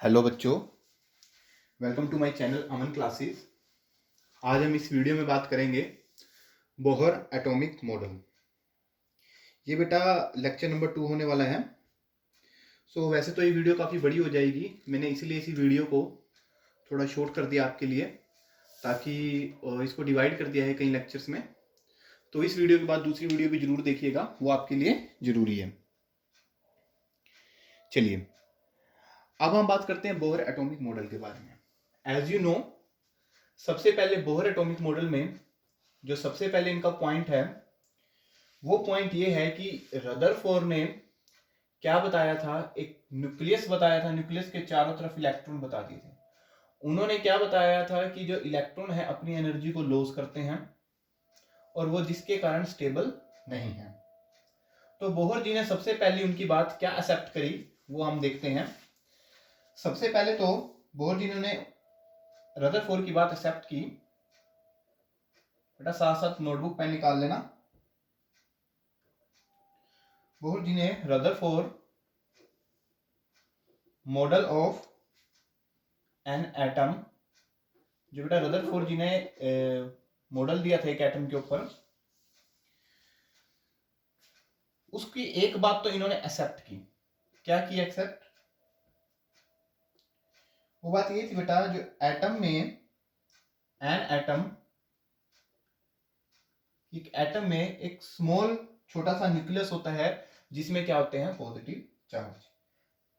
Hello बच्चों, welcome to my channel Aman classes. आज हम इस वीडियो में बात करेंगे बोहर एटॉमिक मॉडल। ये बेटा लेक्चर नंबर 2 होने वाला है। वैसे तो ये वीडियो काफ़ी बड़ी हो जाएगी, मैंने इसीलिए इसी वीडियो को थोड़ा शॉर्ट कर दिया आपके लिए, ताकि इसको डिवाइड कर दिया है कई लेक्चर्स में। तो इस वीडियो के बाद दूसरी वीडियो भी जरूर देखिएगा, वो आपके लिए जरूरी है। चलिए अब हम बात करते हैं बोहर एटॉमिक मॉडल के बारे में। एज यू नो, सबसे पहले बोहर एटॉमिक मॉडल में जो सबसे पहले इनका पॉइंट है वो पॉइंट ये है कि रदरफोर्ड ने क्या बताया था, एक न्यूक्लियस बताया था, न्यूक्लियस के चारों तरफ इलेक्ट्रॉन बता दिए थे। उन्होंने क्या बताया था कि जो इलेक्ट्रॉन है अपनी एनर्जी को लॉस करते हैं और वो जिसके कारण स्टेबल नहीं है। तो बोहर जी ने सबसे पहले उनकी बात क्या एक्सेप्ट करी वो हम देखते हैं। सबसे पहले तो बोहर जी ने रदरफोर्ड की बात एक्सेप्ट की। बेटा साथ साथ नोटबुक पेन निकाल लेना। बोहर जी ने Rutherford model of an atom, जो बेटा रदरफोर्ड जी ने मॉडल दिया था एक एटम के ऊपर, उसकी एक बात तो इन्होंने एक्सेप्ट की। क्या की एक्सेप्ट? वो बात ये थी बेटा, जो एटम में एन एटम, एक एटम में एक स्मॉल छोटा सा न्यूक्लियस होता है जिसमें क्या होते हैं positive charge.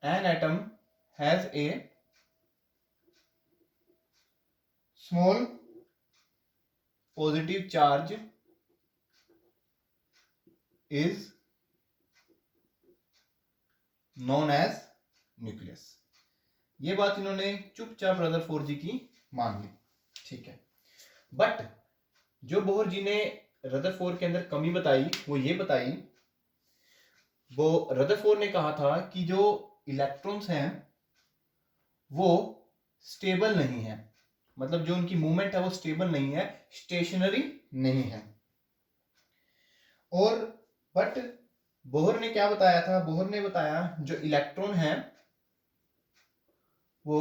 An atom has a small positive charge is known as nucleus. ये बात इन्होंने चुपचाप रदरफोर्ड जी की मान ली, ठीक है। बट जो बोहर जी ने रदरफोर्ड के अंदर कमी बताई वो ये बताई, वो रदरफोर्ड ने कहा था कि जो इलेक्ट्रॉन्स हैं वो स्टेबल नहीं है, मतलब जो उनकी मूवमेंट है वो स्टेबल नहीं है, स्टेशनरी नहीं है। और बट बोहर ने क्या बताया था? बोहर ने बताया जो इलेक्ट्रॉन है वो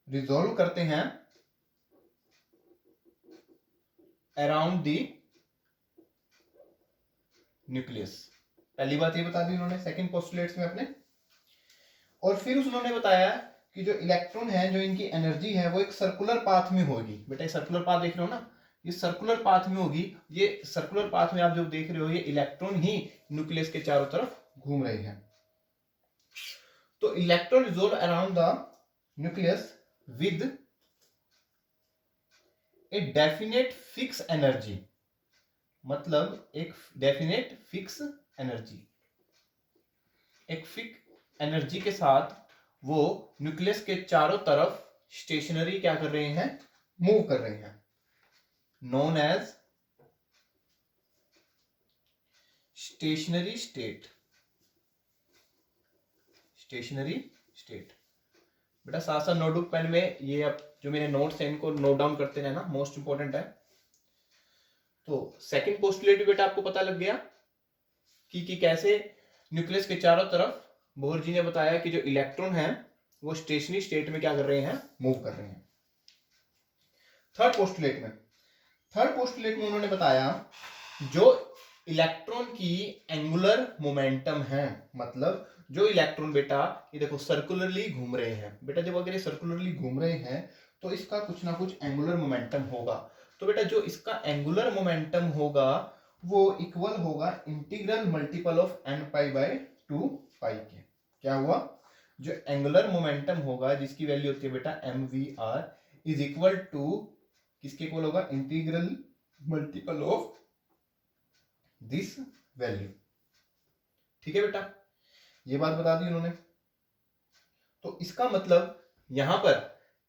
रिजॉल्व करते हैं अराउंड द न्यूक्लियस। पहली बात ये बता दी उन्होंने सेकंड पोस्टुलेट्स में अपने। और फिर उन्होंने बताया कि जो इलेक्ट्रॉन है, जो इनकी एनर्जी है वो एक सर्कुलर पाथ में होगी। बेटा ये सर्कुलर पाथ देख रहे हो ना, ये सर्कुलर पाथ में होगी। ये सर्कुलर पाथ में आप जो देख रहे हो ये इलेक्ट्रॉन ही न्यूक्लियस के चारों तरफ घूम रहे हैं। तो electron resolve around the nucleus with a definite fix energy, मतलब एक डेफिनेट फिक्स एनर्जी, एक फिक्स एनर्जी के साथ वो न्यूक्लियस के चारों तरफ स्टेशनरी क्या कर रहे हैं, मूव कर रहे हैं, known as stationary state. Stationary state. बेटा साथ साथ नोटबुक पेन में ये अब जो मेरे नोट्स हैं इनको नोट डाउन करते रहना, मोस्ट इंपॉर्टेंट है। तो सेकंड पोस्टुलेट भी बेटा आपको पता लग गया कि कैसे न्यूक्लियस के चारों तरफ बोहर जी ने बताया कि जो इलेक्ट्रॉन है वो स्टेशनरी स्टेट में क्या कर रहे हैं, मूव कर रहे हैं। थर्ड पोस्टुलेट में उन्होंने बताया जो इलेक्ट्रॉन की एंगुलर मोमेंटम है, मतलब जो इलेक्ट्रॉन बेटा ये देखो सर्कुलरली घूम रहे हैं। बेटा जब अगर ये सर्कुलरली घूम रहे हैं तो इसका कुछ ना कुछ एंगुलर मोमेंटम होगा। तो बेटा जो इसका एंगुलर मोमेंटम होगा वो इक्वल होगा integral multiple of n pi by 2 पाई के। क्या हुआ? जो एंगुलर मोमेंटम होगा जिसकी वैल्यू होती है बेटा mvr इज इक्वल टू किसके इक्वल होगा, integral multiple of this value. ठीक है बेटा, ये बात बता दी उन्होंने। तो इसका मतलब यहां पर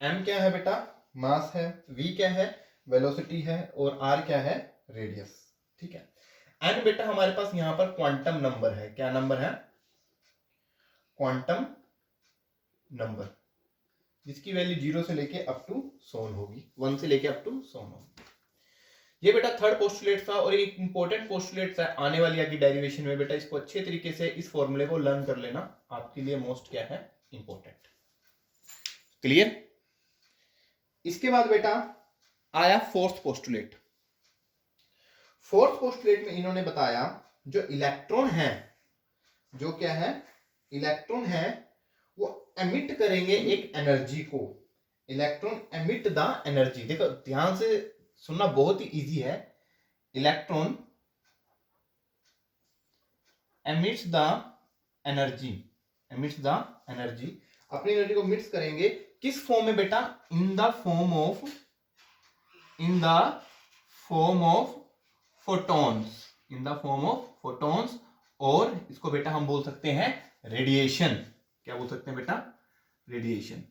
m क्या है बेटा, मास है, v क्या है, वेलोसिटी है, और r क्या है, रेडियस। ठीक है। n बेटा हमारे पास यहां पर क्वांटम नंबर है। क्या नंबर है? क्वांटम नंबर, जिसकी वैल्यू 0 से लेके अप टू 100 होगी, 1 से लेके अप टू 100 होगी। ये बेटा थर्ड पोस्टुलेट था और एक इंपॉर्टेंट पोस्टुलेट है आने वाली आगे डेरिवेशन में। बेटा इसको अच्छे तरीके से इस फॉर्मूले को लर्न कर लेना, आपके लिए मोस्ट क्या है, इंपॉर्टेंट। क्लियर। इसके बाद बेटा आया फोर्थ पोस्टुलेट। फोर्थ पोस्टुलेट में इन्होंने बताया जो इलेक्ट्रॉन है, जो क्या है, इलेक्ट्रॉन है, वो एमिट करेंगे एक एनर्जी को। Electron emit the energy. देखो ध्यान से सुनना, बहुत ही इजी है। Electron emits the energy, emits the energy, अपनी एनर्जी को मिक्स करेंगे किस फॉर्म में बेटा, in the form of photons, in the form of photons. और इसको बेटा हम बोल सकते हैं रेडिएशन। क्या बोल सकते हैं बेटा, रेडिएशन।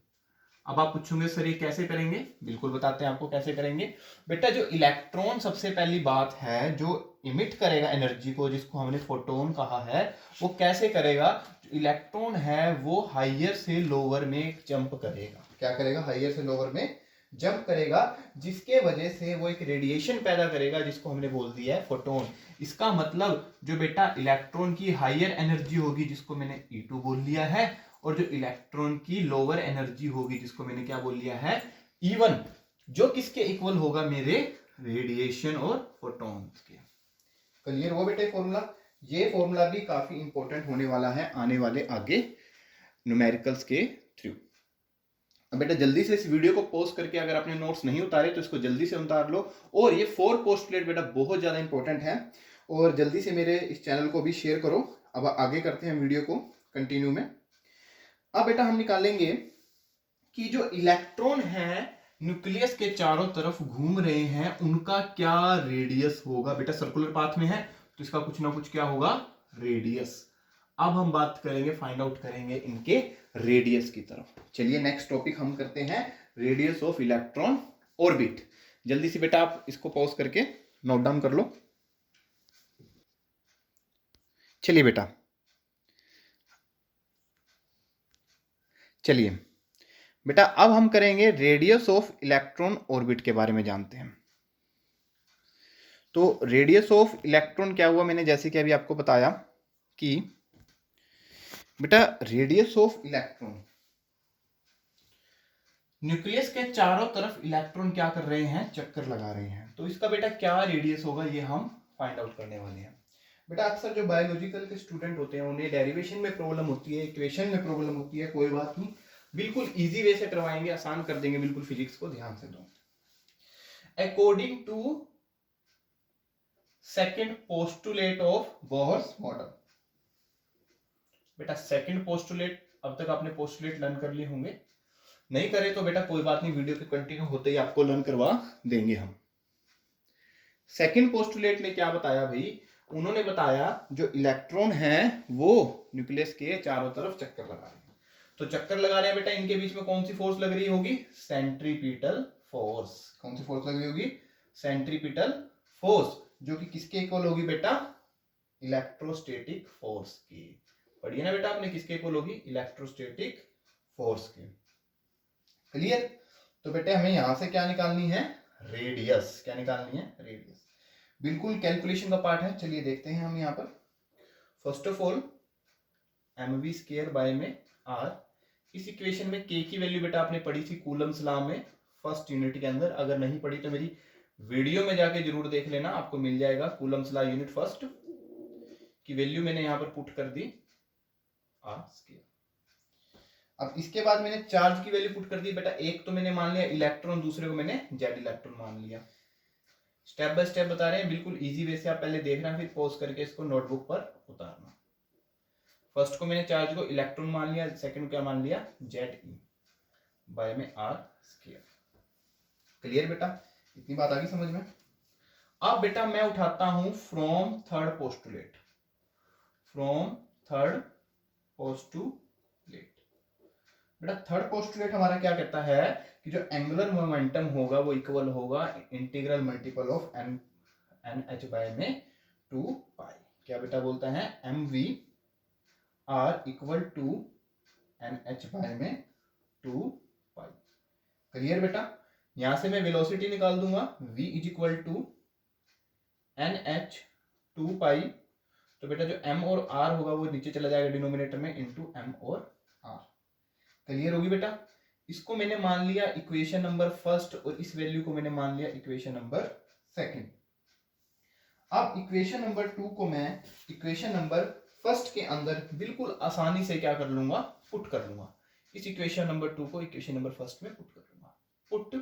अब आप पूछोगे सर ये कैसे करेंगे, बिल्कुल बताते हैं आपको कैसे करेंगे। बेटा जो इलेक्ट्रॉन सबसे पहली बात है जो इमिट करेगा एनर्जी को, जिसको हमने फोटोन कहा है, वो कैसे करेगा, जो इलेक्ट्रॉन है वो हाइयर से लोअर में जंप करेगा। क्या करेगा, हाइयर से लोअर में जंप करेगा, जिसके वजह से वो एक रेडिएशन पैदा करेगा, जिसको हमने बोल दिया है फोटोन। इसका मतलब जो बेटा इलेक्ट्रॉन की हाइयर एनर्जी होगी, जिसको मैंने E2 बोल लिया है, और जो इलेक्ट्रॉन की लोअर एनर्जी होगी, जिसको मैंने क्या बोल लिया है, E1, जो किसके इक्वल होगा, मेरे रेडिएशन और फोटॉन्स के। क्लियर हो बेटे फॉर्मूला। ये फॉर्मूला भी काफी इंपॉर्टेंट होने वाला है आने वाले आगे न्यूमेरिकल्स के थ्रू। अब बेटा जल्दी से इस वीडियो को पॉज करके अगर आपने नोट्स नहीं उतारे तो इसको जल्दी से उतार लो। और ये 4 पोस्टुलेट बेटा बहुत ज्यादा इंपॉर्टेंट है, और जल्दी से मेरे इस चैनल को भी शेयर करो। अब आगे करते हैं वीडियो को कंटिन्यू में। अब बेटा हम निकालेंगे कि जो इलेक्ट्रॉन है न्यूक्लियस के चारों तरफ घूम रहे हैं, उनका क्या रेडियस होगा। बेटा सर्कुलर पाथ में है तो इसका कुछ ना कुछ क्या होगा, रेडियस। अब हम बात करेंगे, फाइंड आउट करेंगे इनके रेडियस की तरफ। चलिए नेक्स्ट टॉपिक हम करते हैं रेडियस ऑफ इलेक्ट्रॉन ऑर्बिट। जल्दी से बेटा आप इसको पॉज करके नोट डाउन कर लो। चलिए बेटा, चलिए बेटा अब हम करेंगे रेडियस ऑफ इलेक्ट्रॉन ऑर्बिट के बारे में जानते हैं। तो रेडियस ऑफ इलेक्ट्रॉन क्या हुआ, मैंने जैसे कि अभी आपको बताया कि बेटा रेडियस ऑफ इलेक्ट्रॉन, न्यूक्लियस के चारों तरफ इलेक्ट्रॉन क्या कर रहे हैं, चक्कर लगा रहे हैं। तो इसका बेटा क्या रेडियस होगा, ये हम फाइंड आउट करने वाले हैं। बेटा अक्सर जो बायोलॉजिकल के स्टूडेंट होते हैं उन्हें डेरिवेशन में प्रॉब्लम होती है, इक्वेशन में प्रॉब्लम होती है, कोई बात नहीं, बिल्कुल इजी वे से करवाएंगे, आसान कर देंगे, बिल्कुल फिजिक्स को ध्यान से दो। According to second postulate of Bohr's model. बेटा सेकंड पोस्टुलेट, अब तक आपने पोस्टुलेट लर्न कर लिए होंगे, नहीं करे तो बेटा कोई बात नहीं, वीडियो के कंटिन्यू होते ही आपको लर्न करवा देंगे हम। सेकंड पोस्टुलेट ने क्या बताया भाई, उन्होंने बताया जो इलेक्ट्रॉन है वो न्यूक्लियस के चारों तरफ चक्कर लगा रहे हैं। तो चक्कर लगा रहे हैं बेटा, इनके बीच में कौन सी फोर्स लग रही होगी, सेंट्रीपिटल फोर्स। कौन सी फोर्स लग रही होगी, सेंट्रीपिटल फोर्स, जो कि किसके इक्वल होगी बेटा, इलेक्ट्रोस्टैटिक फोर्स की। पढ़िए ना बेटा आपने, किसके इक्वल होगी, इलेक्ट्रोस्टैटिक फोर्स के। क्लियर। तो बेटे हमें यहां से क्या निकालनी है, रेडियस। क्या निकालनी है, रेडियस। बिल्कुल कैलकुलेशन का पार्ट है, चलिए देखते हैं हम यहाँ पर। First of all mv square by में r। इस इक्वेशन में k की वैल्यू बेटा आपने पढ़ी थी कूलम्स लॉ में फर्स्ट यूनिट के अंदर, अगर नहीं पढ़ी तो मेरी वीडियो में जाके जरूर देख लेना, आपको मिल जाएगा कूलम्स लॉ यूनिट फर्स्ट की वैल्यू मैंने यहाँ पर पुट कर दी r स्क्वायर। अब इसके बाद मैंने चार्ज की वैल्यू पुट कर दी बेटा, एक तो मैंने मान लिया इलेक्ट्रॉन, दूसरे को मैंने जेड इलेक्ट्रॉन मान लिया। स्टेप बाय स्टेप बता रहे हैं, बिल्कुल इजी वे से आप पहले देखना, फिर पॉज करके इसको नोटबुक पर उतारना। फर्स्ट को मैंने चार्ज को इलेक्ट्रॉन मान लिया, सेकंड क्या मान लिया, जेड ई बाय में आर स्क्वायर। क्लियर बेटा, इतनी बात आ गई समझ में। अब बेटा मैं उठाता हूं from third postulate, from third postulate. बेटा थर्ड पोस्टुलेट हमारा क्या कहता है कि जो एंगुलर मोमेंटम होगा वो इक्वल होगा integral multiple of n h by में 2 पाई। क्या बेटा बोलता है, m v r equal to n h by में 2 पाई। क्लियर बेटा। यहां से मैं वेलोसिटी निकाल दूंगा, v is equal to n h 2 pi. तो बेटा जो m और r होगा वो नीचे चला जाएगा डिनोमिनेटर में, इंटू m और r। क्लियर होगी बेटा। इसको मैंने मान लिया इक्वेशन नंबर फर्स्ट और इस वैल्यू को मैंने मान लिया इक्वेशन नंबर सेकंड। अब इक्वेशन नंबर 2 को मैं इक्वेशन नंबर फर्स्ट के अंदर बिल्कुल आसानी से क्या कर लूंगा, पुट कर लूंगा। इस इक्वेशन नंबर 2 को इक्वेशन नंबर फर्स्ट में पुट कर लूंगा। Put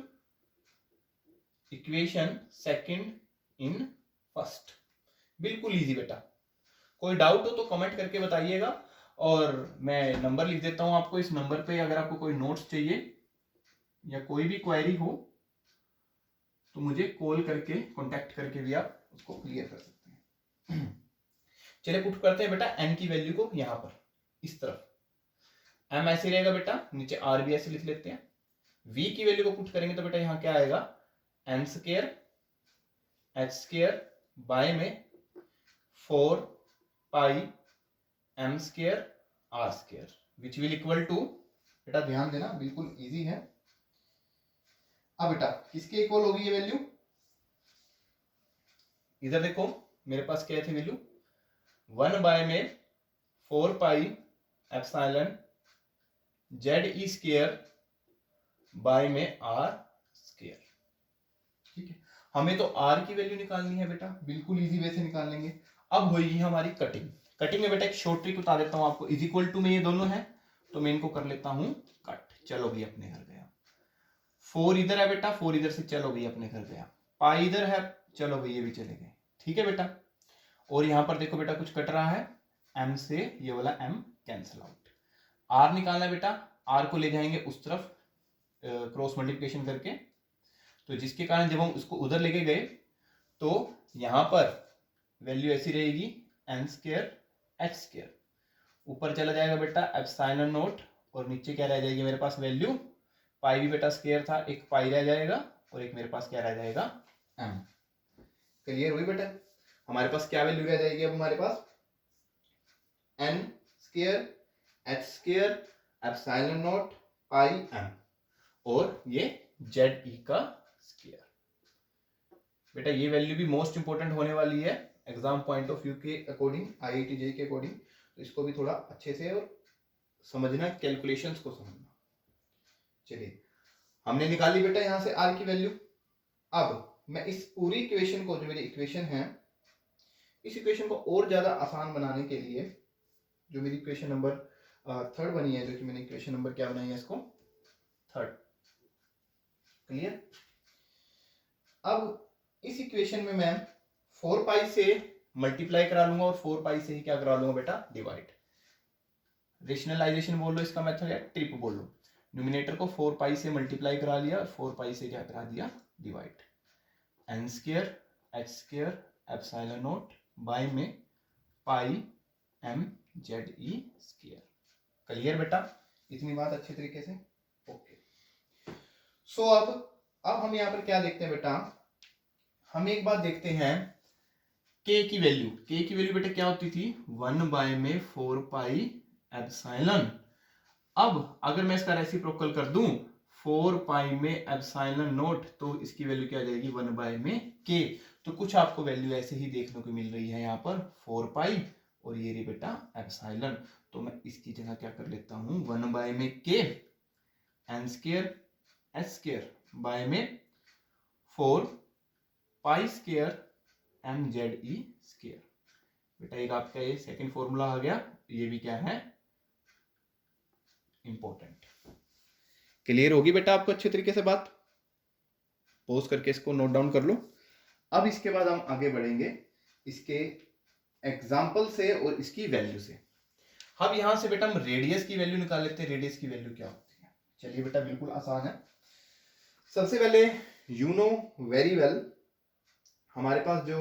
equation second in first, बिल्कुल इजी बेटा। कोई डाउट हो तो कमेंट करके बताइएगा और मैं नंबर लिख देता हूं आपको। इस नंबर पे अगर आपको कोई नोट्स चाहिए या कोई भी क्वेरी हो तो मुझे कॉल करके कांटेक्ट करके भी आप उसको क्लियर कर सकते हैं। चलिए पुट करते हैं बेटा n की वैल्यू को यहां पर इस तरफ। m ऐसे रहेगा बेटा, नीचे r भी ऐसे लिख लेते हैं। v की वैल्यू को पुट करेंगे तो बेटा यहां क्या आएगा, n square h square by में 4 pi m square r square which will equal to, बेटा ध्यान देना बिल्कुल इजी है। अब बेटा किसके इक्वल होगी ये वैल्यू, इधर देखो मेरे पास क्या थी वैल्यू, 1 बाय में 4 pi epsilon Z E square by में r स्क्वायर। ठीक है, हमें तो r की वैल्यू निकालनी है बेटा, बिल्कुल इजी वे से निकाल लेंगे। अब होगी हमारी कटिंग। कटिंग में बेटा एक शॉर्ट ट्रिक बता देता हूं आपको। इज इक्वल टू में ये दोनों है तो मैं इनको कर लेता हूं कट। चलो भी अपने घर गया। 4 इधर है बेटा, 4 इधर से चलो भी अपने घर गया। पाई इधर है, चलो भाई ये भी चले गए। ठीक है बेटा, और यहां पर देखो बेटा कुछ कट रहा है, m से ये वाला m कैंसिल आउट। r निकालना है बेटा, r को ले जाएंगे उस तरफ क्रॉस मल्टीप्लिकेशन करके, तो जिसके कारण जब हम उसको उधर लेके गए तो यहां पर वैल्यू ऐसी रहेगी n स्क्वायर h स्क्वायर, ऊपर चला जाएगा बेटा एप्सिलॉन नॉट और नीचे क्या रह जाएगी मेरे पास वैल्यू, पाई भी बेटा स्क्वायर था, एक पाई रह जाएगा और एक मेरे पास क्या रह जाएगा m। क्लियर हुई बेटा, हमारे पास क्या वैल्यू रह जाएगी अब हमारे पास, n square h square epsilon not pi m और ये ZE का स्क्वायर। बेटा ये वैल्यू भी मोस्ट इंपोर्टेंट होने वाली है एग्जाम पॉइंट ऑफ व्यू के अकॉर्डिंग, IIT JEE के अकॉर्डिंग, तो इसको भी थोड़ा अच्छे से और समझना, कैलकुलेशंस को समझना। चलिए हमने निकाली बेटा यहां से r की वैल्यू। अब मैं इस पूरी इक्वेशन को, जो मेरी इक्वेशन है, इस इक्वेशन को और ज्यादा आसान बनाने के लिए, जो मेरी इक्वेशन नंबर थर्ड बनी है, जो कि मैंने इक्वेशन नंबर क्या बनाई है इसको, थर्ड। क्लियर, अब इस इक्वेशन में मैं 4 पाई से मल्टीप्लाई करा लूंगा और 4 पाई से ही क्या करा लूंगा बेटा, डिवाइड। रेशनलाइजेशन बोल लो इसका मेथड, या ट्रिप बोल लो। न्यूमिनेटर को 4 पाई से मल्टीप्लाई करा लिया और 4 पाई से क्या करा दिया, divide. n square h square epsilon naught by में pi m ZE square. Clear बेटा, इतनी बात अच्छे तरीके से, ओके। सो अब हम यहाँ पर क्या देखते हैं बेटा, हम एक बात देखते हैं, k की वैल्यू, k की वैल्यू बेटा क्या होती थी, 1 बाय में 4 पाई एप्सिलॉन। अब अगर मैं इसका रेसिप्रोकल कर दूं 4 पाई में एप्सिलॉन नॉट, तो इसकी वैल्यू क्या आ जाएगी, 1 बाय में k। तो कुछ आपको वैल्यू ऐसे ही देखने को मिल रही है यहाँ पर 4 पाई और ये रही बेटा एप्सिलॉन। तो मैं इसकी जगह क्या कर लेता हूं, 1 बाय में k n square h square by में 4 pi square m ZE square. बेटा एक आपका ये सेकंड फॉर्मूला आ गया, ये भी क्या है, इंपॉर्टेंट। क्लियर होगी बेटा आपको अच्छे तरीके से बात, पॉज करके इसको नोट डाउन कर लो। अब इसके बाद हम आगे बढ़ेंगे इसके एग्जाम्पल से और इसकी वैल्यू से। अब यहां से बेटा हम रेडियस की वैल्यू निकाल लेते हैं। रेडियस की वैल्यू क्या होती है, चलिए बेटा बिल्कुल आसान है। सबसे पहले यू नो वेरी वेल, हमारे पास जो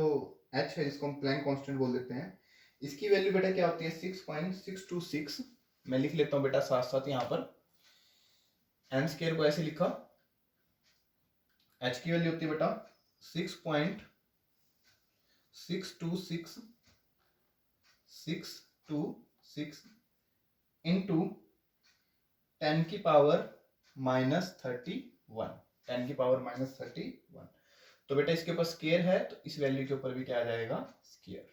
h है जिसको हम प्लैंक कांस्टेंट बोल देते हैं, इसकी वैल्यू बेटा क्या होती है, 6.626। मैं लिख लेता हूं बेटा साथ साथ यहाँ पर, n स्क्वायर को ऐसे लिखा, h की वैल्यू होती है बेटा 6.626 इंटू 10 की पावर -31, 10 की पावर -31। तो बेटा इसके ऊपर स्क्वायर है तो इस वैल्यू के ऊपर भी क्या आ जाएगा, स्क्वायर,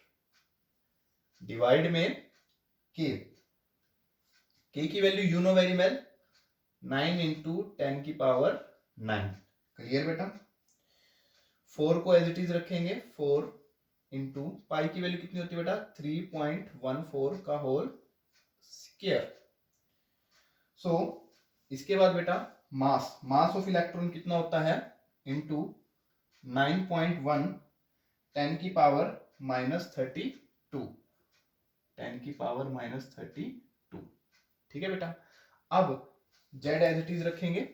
डिवाइड में k। k की value you know very well, 9 into 10 की पावर 9। क्लियर बेटा? 4 को एज इट इज रखेंगे, 4 इंटू पाई की वैल्यू कितनी होती है बेटा? 3.14 का होल स्क्वायर। सो इसके बाद बेटा मास ऑफ इलेक्ट्रॉन कितना होता है? इंटू 9.1 10 की पावर -32, 10 की पावर -32। ठीक है बेटा? अब जेड एज इट इज रखेंगे,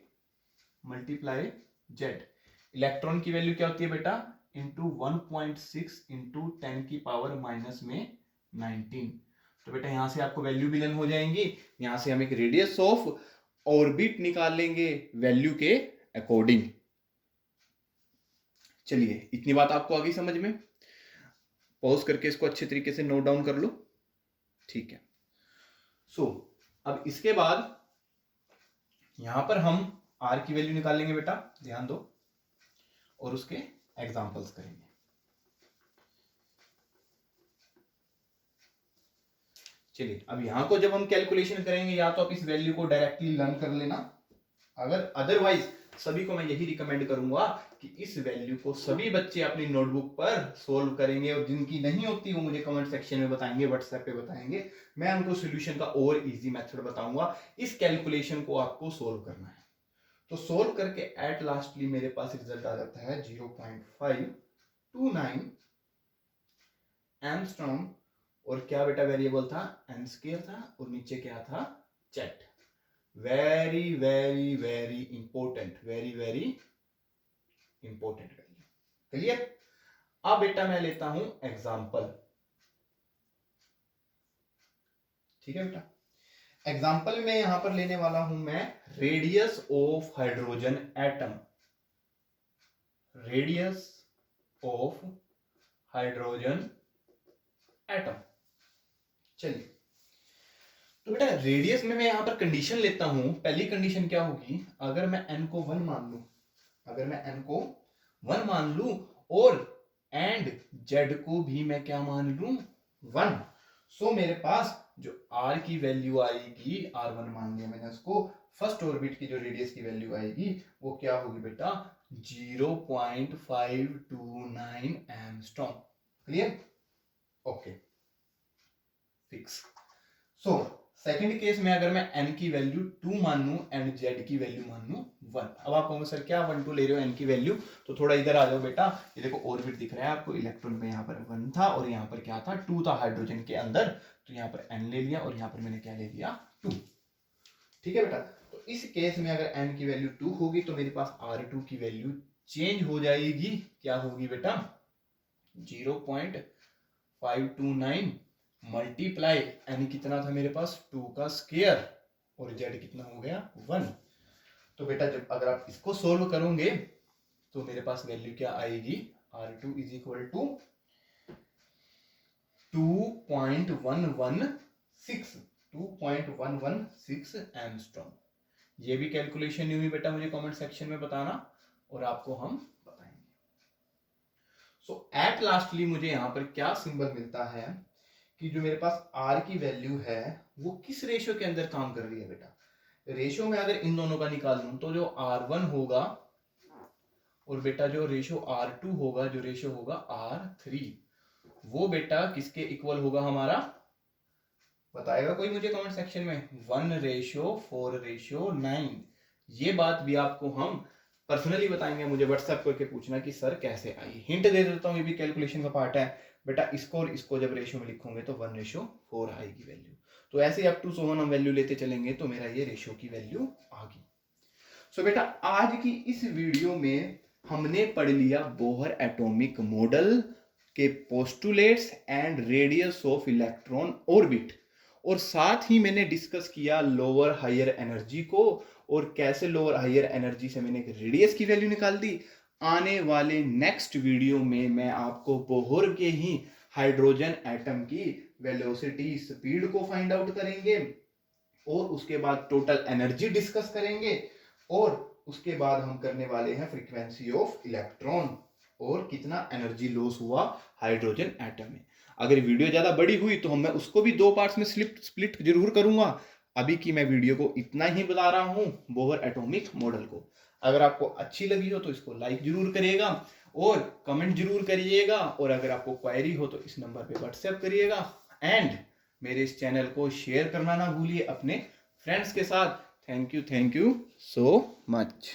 मल्टीप्लाई जेड। इलेक्ट्रॉन की वैल्यू क्या होती है बेटा? इंटू 1.6 इंटू 10 की पावर -19। तो बेटा यहां से आपको वैल्यू भी हो जाएंगी, यहां से हम एक रेडियस ऑफ ऑर्बिट निकाल लेंगे वैल्यू के अकॉर्डिंग। चलिए इतनी बात आपको आ गई समझ में? पॉज करके इसको अच्छे तरीके से नोट डाउन कर लो। ठीक है। सो अब इसके बाद यहां पर हम आर की वैल्यू निकाल लेंगे बेटा, ध्यान दो, और उसके एग्जांपल्स करेंगे। चलिए अब यहां को जब हम कैलकुलेशन करेंगे, या तो आप इस वैल्यू को डायरेक्टली लर्न कर लेना, अगर अदरवाइज सभी को मैं यही रिकमेंड करूंगा कि इस वैल्यू को सभी बच्चे अपनी नोटबुक पर सोल्व करेंगे, और जिनकी नहीं होती वो मुझे कमेंट सेक्शन में बताएंगे, व्हाट्सएप पे बताएंगे, मैं उनको सॉल्यूशन का और इजी मेथड बताऊंगा। इस कैलकुलेशन को आपको सोल्व करना है। तो सोल्व करके एट लास्टली मेरे पास रिजल्ट आ जाता है 0.529 एंगस्ट्रॉम, और क्या बेटा वेरिएबल था? एन स्क्वायर था, और नीचे क्या था? Z. Very very very important, very very important value. Clear? अब बेटा मैं लेता हूं एग्जांपल। ठीक है बेटा? एग्जांपल में यहां पर लेने वाला हूं मैं radius of hydrogen atom. Radius of hydrogen atom. चलिए तो बेटा रेडियस में मैं यहां पर कंडीशन लेता हूं। पहली कंडीशन क्या होगी? अगर मैं n को 1 मान लूं, अगर मैं n को 1 मान लूं और एंड z को भी मैं क्या मान लूं? 1। सो मेरे पास जो r की वैल्यू आएगी, r1 मान लिया मैंने उसको, फर्स्ट ऑर्बिट की जो रेडियस की वैल्यू आएगी वो क्या होगी बेटा? 0.529 angstrom. Clear? Okay, fix. So second case में अगर मैं n की वैल्यू 2 मान लूं एंड z की वैल्यू मान लूं 1। अब आप कहोगे सर क्या 1 2 ले रहे हो n की वैल्यू? तो थोड़ा इधर आ जाओ बेटा, ये देखो ऑर्बिट दिख रहा है आपको, इलेक्ट्रॉन में यहाँ पर 1 था और यहाँ पर क्या था? 2 था हाइड्रोजन के अंदर, तो यहाँ पर n ले लिया और यहाँ पर मैंने क्या ले लिया? 2। ठीक है बेटा? तो इस केस में अगर n की वैल्यू 2 होगी तो मेरे पास R2 की वैल्यू चेंज हो जाएगी। क्या होगी बेटा? 0.529 मल्टीप्लाई एन कितना था मेरे पास? 2 का स्क्वायर, और जेड कितना हो गया? 1। तो बेटा जब अगर आप इसको सोल्व करोगे तो मेरे पास वैल्यू क्या आएगी? R2 is equal to 2.116 angstrom. ये भी कैलकुलेशन नहीं हुई बेटा, मुझे कमेंट सेक्शन में बताना और आपको हम बताएंगे। सो एट लास्टली मुझे यहां पर क्या सिंबल मिलता है कि जो मेरे पास R की वैल्यू है वो किस रेशियो के अंदर काम कर रही है बेटा? रेशियो में अगर इन दोनों का निकाल लूं तो जो R1 होगा और बेटा जो रेशियो R2 होगा, जो रेशियो होगा R3, वो बेटा किसके इक्वल होगा हमारा? बताएगा कोई मुझे कमेंट सेक्शन में? 1:4:9। ये बात भी आपको हम पर्सनली बताएंगे, मुझे व्हाट्सएप करके पूछना कि सर कैसे आई। हिंट दे देता हूँ, ये भी कैलकुलेशन का पार्ट है बेटा। इसको और इसको जब रेशियो में लिखोगे तो 1:4 आएगी वैल्यू। तो ऐसे ही अप टू 100 हम वैल्यू लेते चलेंगे तो मेरा ये रेशियो की वैल्यू आ गई। सो बेटा आज की इस वीडियो में हमने पढ़ लिया बोहर एटॉमिक मॉडल के postulates and radius of electron orbit, और साथ ही मैंने डिस्कस किया लोअर हायर एनर्जी को, और कैसे लोअर हायर एनर्जी से मैंने रेडियस की वैल्यू निकाल दी। आने वाले नेक्स्ट वीडियो में मैं आपको बोहर के ही हाइड्रोजन एटम की वेलोसिटी स्पीड को फाइंड आउट करेंगे, और उसके बाद टोटल एनर्जी डिस्कस करेंगे, और उसके बाद हम करने वाले हैं फ्रीक्वेंसी ऑफ इलेक्ट्रॉन और कितना एनर्जी लॉस हुआ हाइड्रोजन एटम में। अगर वीडियो ज्यादा बड़ी हुई तो मैं उसको भी 2 पार्ट्स में स्प्लिट जरूर करूंगा। अभी की मैं वीडियो को इतना ही बता रहा हूँ बोहर एटॉमिक मॉडल को। अगर आपको अच्छी लगी हो तो इसको लाइक जरूर करिएगा और कमेंट जरूर करिएगा, और अगर आपको क्वेरी हो तो इस नंबर पे व्हाट्सएप करिएगा, एंड मेरे इस चैनल को शेयर करना ना भूलिए अपने फ्रेंड्स के साथ। Thank you so much.